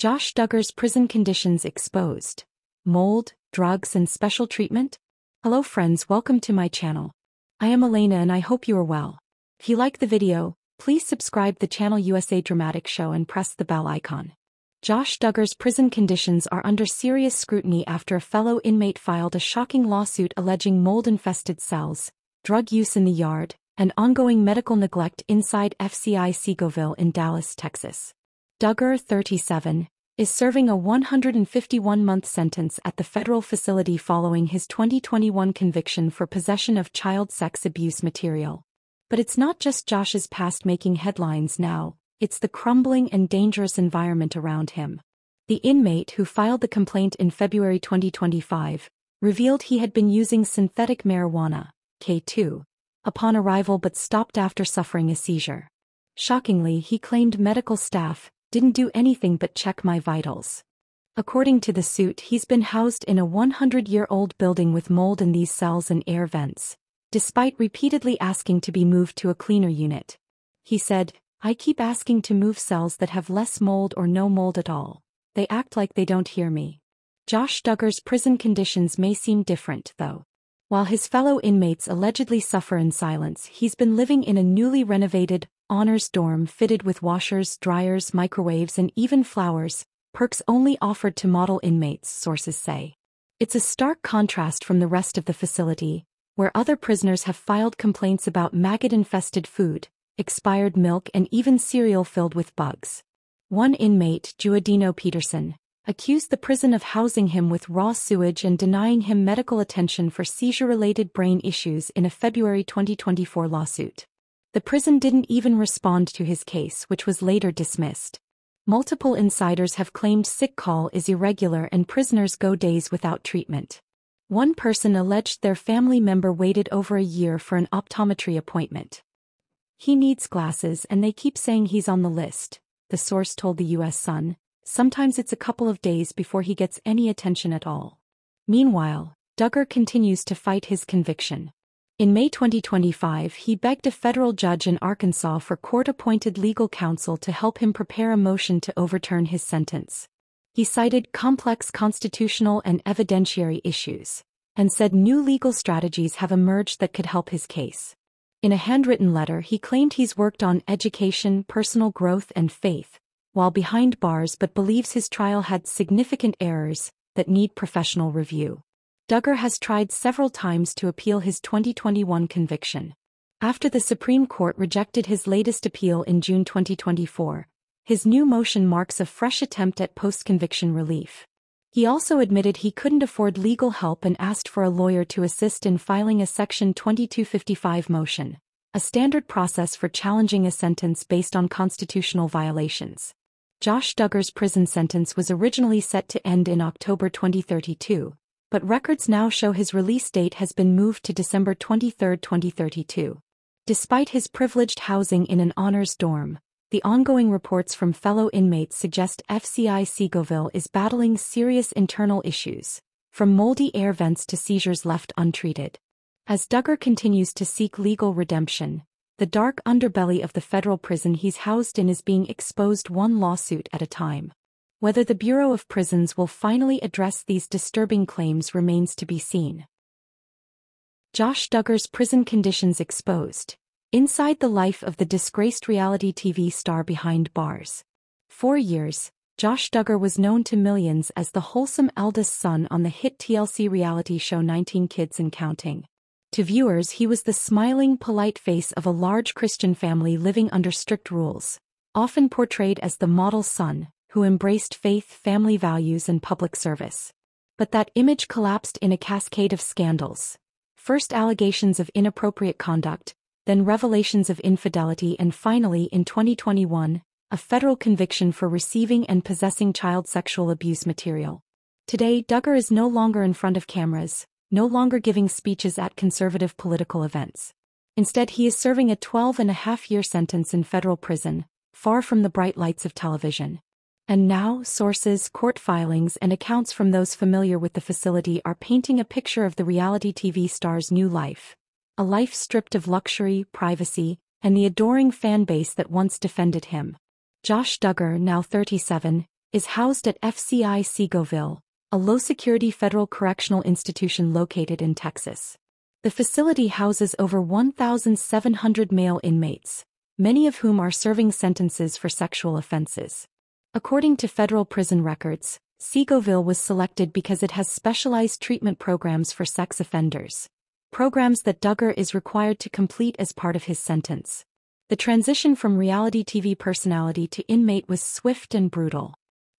Josh Duggar's prison conditions exposed. Mold, drugs and special treatment? Hello friends, welcome to my channel. I am Elena and I hope you are well. If you like the video, please subscribe the channel USA Dramatic Show and press the bell icon. Josh Duggar's prison conditions are under serious scrutiny after a fellow inmate filed a shocking lawsuit alleging mold-infested cells, drug use in the yard, and ongoing medical neglect inside FCI Segoville in Dallas, Texas. Duggar, 37, is serving a 151-month sentence at the federal facility following his 2021 conviction for possession of child sex abuse material. But it's not just Josh's past making headlines now, it's the crumbling and dangerous environment around him. The inmate who filed the complaint in February 2025 revealed he had been using synthetic marijuana, K2, upon arrival but stopped after suffering a seizure. Shockingly, he claimed medical staff didn't do anything but check my vitals. According to the suit, he's been housed in a 100-year-old building with mold in these cells and air vents, despite repeatedly asking to be moved to a cleaner unit. He said, "I keep asking to move cells that have less mold or no mold at all. They act like they don't hear me." Josh Duggar's prison conditions may seem different, though. While his fellow inmates allegedly suffer in silence, he's been living in a newly renovated, honors dorm fitted with washers, dryers, microwaves and even flowers, perks only offered to model inmates, sources say. It's a stark contrast from the rest of the facility, where other prisoners have filed complaints about maggot-infested food, expired milk and even cereal filled with bugs. One inmate, Giudino Peterson, accused the prison of housing him with raw sewage and denying him medical attention for seizure-related brain issues in a February 2024 lawsuit. The prison didn't even respond to his case, which was later dismissed. Multiple insiders have claimed sick call is irregular and prisoners go days without treatment. One person alleged their family member waited over a year for an optometry appointment. "He needs glasses and they keep saying he's on the list," the source told the U.S. Sun. "Sometimes it's a couple of days before he gets any attention at all." Meanwhile, Duggar continues to fight his conviction. In May 2025, he begged a federal judge in Arkansas for court-appointed legal counsel to help him prepare a motion to overturn his sentence. He cited complex constitutional and evidentiary issues, and said new legal strategies have emerged that could help his case. In a handwritten letter, he claimed he's worked on education, personal growth and faith, while behind bars, but believes his trial had significant errors that need professional review. Duggar has tried several times to appeal his 2021 conviction. After the Supreme Court rejected his latest appeal in June 2024, his new motion marks a fresh attempt at post-conviction relief. He also admitted he couldn't afford legal help and asked for a lawyer to assist in filing a Section 2255 motion, a standard process for challenging a sentence based on constitutional violations. Josh Duggar's prison sentence was originally set to end in October 2032. But records now show his release date has been moved to December 23, 2032. Despite his privileged housing in an honors dorm, the ongoing reports from fellow inmates suggest FCI Segoville is battling serious internal issues, from moldy air vents to seizures left untreated. As Duggar continues to seek legal redemption, the dark underbelly of the federal prison he's housed in is being exposed one lawsuit at a time. Whether the Bureau of Prisons will finally address these disturbing claims remains to be seen. Josh Duggar's prison conditions exposed. Inside the life of the disgraced reality TV star behind bars. For years, Josh Duggar was known to millions as the wholesome eldest son on the hit TLC reality show 19 Kids and Counting. To viewers, he was the smiling, polite face of a large Christian family living under strict rules, often portrayed as the model son who embraced faith, family values and public service. But that image collapsed in a cascade of scandals. First allegations of inappropriate conduct, then revelations of infidelity and finally in 2021, a federal conviction for receiving and possessing child sexual abuse material. Today, Duggar is no longer in front of cameras, no longer giving speeches at conservative political events. Instead, he is serving a 12-and-a-half-year sentence in federal prison, far from the bright lights of television. And now, sources, court filings and accounts from those familiar with the facility are painting a picture of the reality TV star's new life. A life stripped of luxury, privacy, and the adoring fan base that once defended him. Josh Duggar, now 37, is housed at FCI Seagoville, a low-security federal correctional institution located in Texas. The facility houses over 1,700 male inmates, many of whom are serving sentences for sexual offenses. According to federal prison records, Seagoville was selected because it has specialized treatment programs for sex offenders, programs that Duggar is required to complete as part of his sentence. The transition from reality TV personality to inmate was swift and brutal.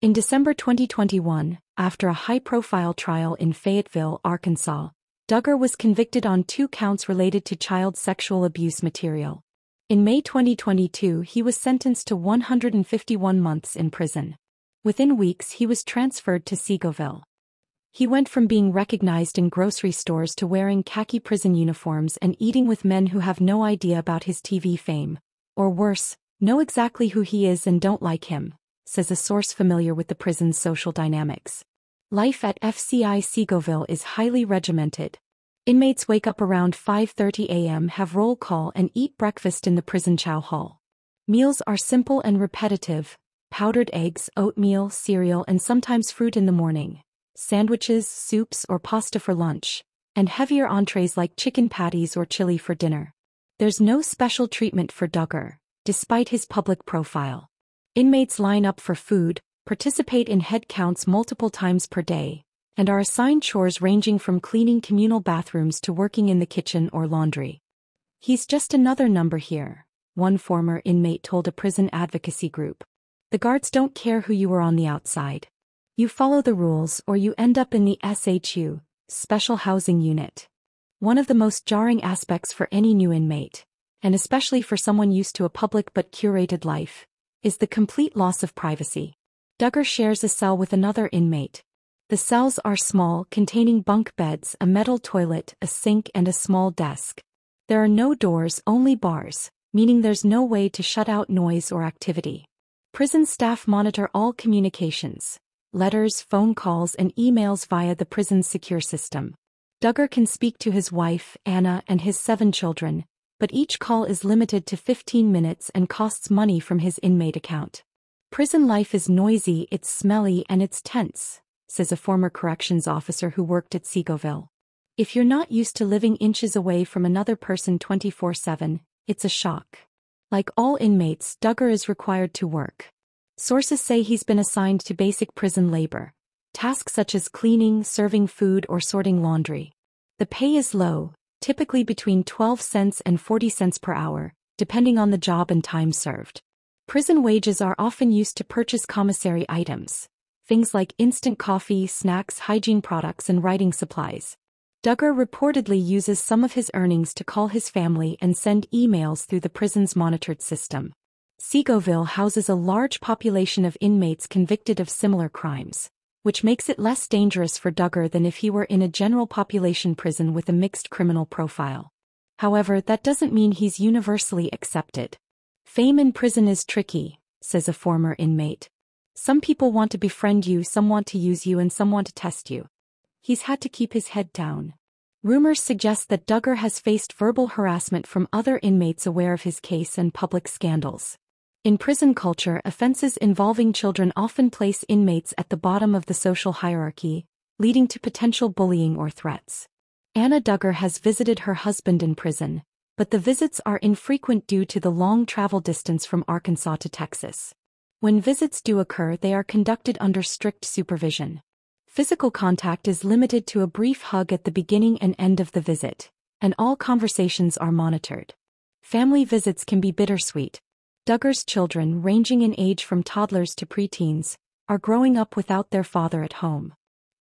In December 2021, after a high-profile trial in Fayetteville, Arkansas, Duggar was convicted on 2 counts related to child sexual abuse material. In May 2022, he was sentenced to 151 months in prison. Within weeks, he was transferred to Seagoville. He went from being recognized in grocery stores to wearing khaki prison uniforms and eating with men who have no idea about his TV fame, or worse, know exactly who he is and don't like him, says a source familiar with the prison's social dynamics. Life at FCI Seagoville is highly regimented. Inmates wake up around 5:30 a.m., have roll call and eat breakfast in the prison chow hall. Meals are simple and repetitive: powdered eggs, oatmeal, cereal and sometimes fruit in the morning, sandwiches, soups or pasta for lunch, and heavier entrees like chicken patties or chili for dinner. There's no special treatment for Duggar, despite his public profile. Inmates line up for food, participate in head counts multiple times per day, and are assigned chores ranging from cleaning communal bathrooms to working in the kitchen or laundry. "He's just another number here," one former inmate told a prison advocacy group. "The guards don't care who you are on the outside. You follow the rules or you end up in the SHU, Special Housing Unit." One of the most jarring aspects for any new inmate, and especially for someone used to a public but curated life, is the complete loss of privacy. Duggar shares a cell with another inmate. The cells are small, containing bunk beds, a metal toilet, a sink and a small desk. There are no doors, only bars, meaning there's no way to shut out noise or activity. Prison staff monitor all communications, letters, phone calls and emails via the prison's secure system. Duggar can speak to his wife, Anna, and his 7 children, but each call is limited to 15 minutes and costs money from his inmate account. "Prison life is noisy, it's smelly and it's tense," says a former corrections officer who worked at Seagoville. "If you're not used to living inches away from another person 24/7, it's a shock." Like all inmates, Duggar is required to work. Sources say he's been assigned to basic prison labor, tasks such as cleaning, serving food or sorting laundry. The pay is low, typically between 12 cents and 40 cents per hour, depending on the job and time served. Prison wages are often used to purchase commissary items, things like instant coffee, snacks, hygiene products and writing supplies. Duggar reportedly uses some of his earnings to call his family and send emails through the prison's monitored system. Seagoville houses a large population of inmates convicted of similar crimes, which makes it less dangerous for Duggar than if he were in a general population prison with a mixed criminal profile. However, that doesn't mean he's universally accepted. "Fame in prison is tricky," says a former inmate. "Some people want to befriend you, some want to use you and some want to test you." He's had to keep his head down. Rumors suggest that Duggar has faced verbal harassment from other inmates aware of his case and public scandals. In prison culture, offenses involving children often place inmates at the bottom of the social hierarchy, leading to potential bullying or threats. Anna Duggar has visited her husband in prison, but the visits are infrequent due to the long travel distance from Arkansas to Texas. When visits do occur, they are conducted under strict supervision. Physical contact is limited to a brief hug at the beginning and end of the visit, and all conversations are monitored. Family visits can be bittersweet. Duggar's children, ranging in age from toddlers to preteens, are growing up without their father at home.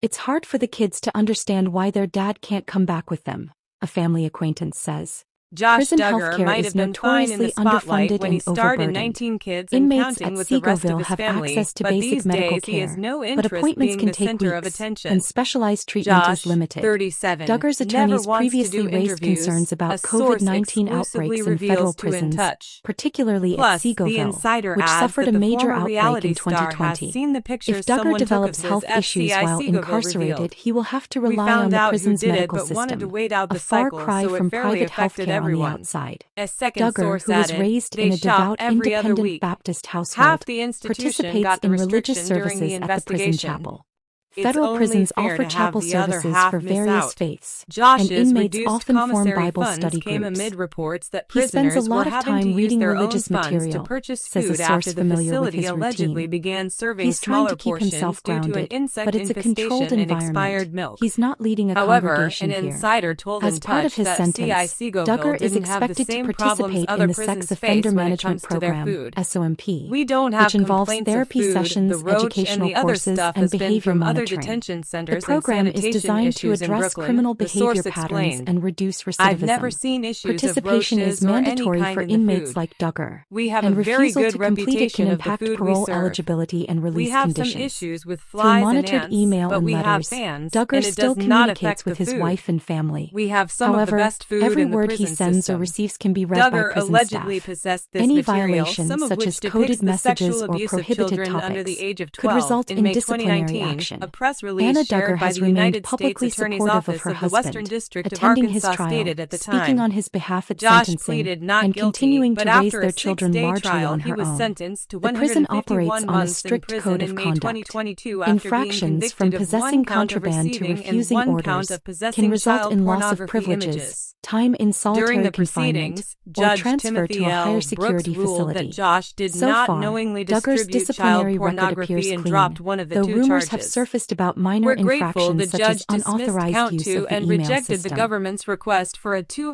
"It's hard for the kids to understand why their dad can't come back with them," a family acquaintance says. Josh Prison Duggar healthcare might is have been fine in the notoriously spotlight underfunded when he and starred in overburdened. 19 Kids and Inmates Counting at with the rest of Seagoville his have family, access to but basic these medical days he has care, no but interest appointments being can the take center of weeks, attention. and specialized treatment Josh, is limited. 37, Duggar's never attorneys wants previously to do raised interviews, concerns about a source COVID-19 exclusively outbreaks in federal reveals to In prisons, Touch. particularly Plus, at The Seagoville, Insider which adds suffered that a the major former outbreak reality in star has 2020. seen the pictures If Duggar someone took of develops his health issues FCI while Seagoville incarcerated, revealed. he will have to "We rely on found the out who prison's did it medical but wanted to system, wait out a the far cycle, cry so it from fairly private health affected care on the everyone. outside. A second Duggar, source who was added, raised they in a shop devout every other independent week. Baptist household, Half the institution participates got the in religious restriction during the services at the prison investigation. chapel. It's Federal only prisons fair offer to have chapel the other services half for miss various out. faiths, and Josh's inmates reduced often form commissary Bible funds study came groups. amid reports that He spends a prisoners were lot of having to time use reading their own religious funds to material, purchase says a food source after the familiar with facility his allegedly routine. began serving He's trying smaller to keep himself portions due to an grounded, insect but it's a controlled infestation in expired environment. milk. He's not leading a However, congregation an here. insider told As part of InTouch his that sentence, CI Duggar Segoville is didn't have the expected to same problems participate other in the prisons Sex Offender face when it Management comes to their Program, food. SOMP, We don't have which involves complaints therapy of food, sessions, the roach, and educational the other courses, stuff and has been behavior from other monitoring. detention The centers and program is sanitation designed to issues in address Brooklyn, criminal the behavior source patterns explained. and reduce I've never recidivism. seen issues of Participation is roaches or any mandatory kind for in the inmates food. like Duggar, We have and a very refusal good to complete it can reputation of the impact food we parole serve. eligibility and We release have some conditions. issues with Through flies and monitored ants, email but and we have letters, fans, Duggar and it still does not communicates affect with the his food. wife and family. We have some However, of the best food every in the word he prison sends or system. receives can be read by Duggar prison allegedly staff. possessed this Any material, violation, some of such which as depicts coded the messages sexual or abuse of prohibited children under the topics, age of could 12. result In in May disciplinary 2019, action. a press release Anna shared Duggar by has the remained United States publicly Attorney's supportive of Office her of the Western husband, District of attending his Arkansas trial, stated at the speaking time. on his behalf at Josh sentencing, pleaded not and guilty, continuing but to raise after their a children six-day largely trial, on he her was own. sentenced to The prison 151 operates on a months in strict prison code in of May conduct. 2022 after being Infractions from convicted of one possessing count of contraband to receiving and refusing one count orders of can possessing result child in loss of pornography privileges, images. time in During solitary the confinement, proceedings, or Judge transfer Timothy to a higher L. security Brooks ruled that facility. Josh did So not far, knowingly Duggar's distribute disciplinary child record appears pornography and clean, dropped one of the though two rumors have charges. surfaced about minor We're grateful the infractions such as judge dismissed unauthorized count use 2 of the and email rejected the system. government's request for a 2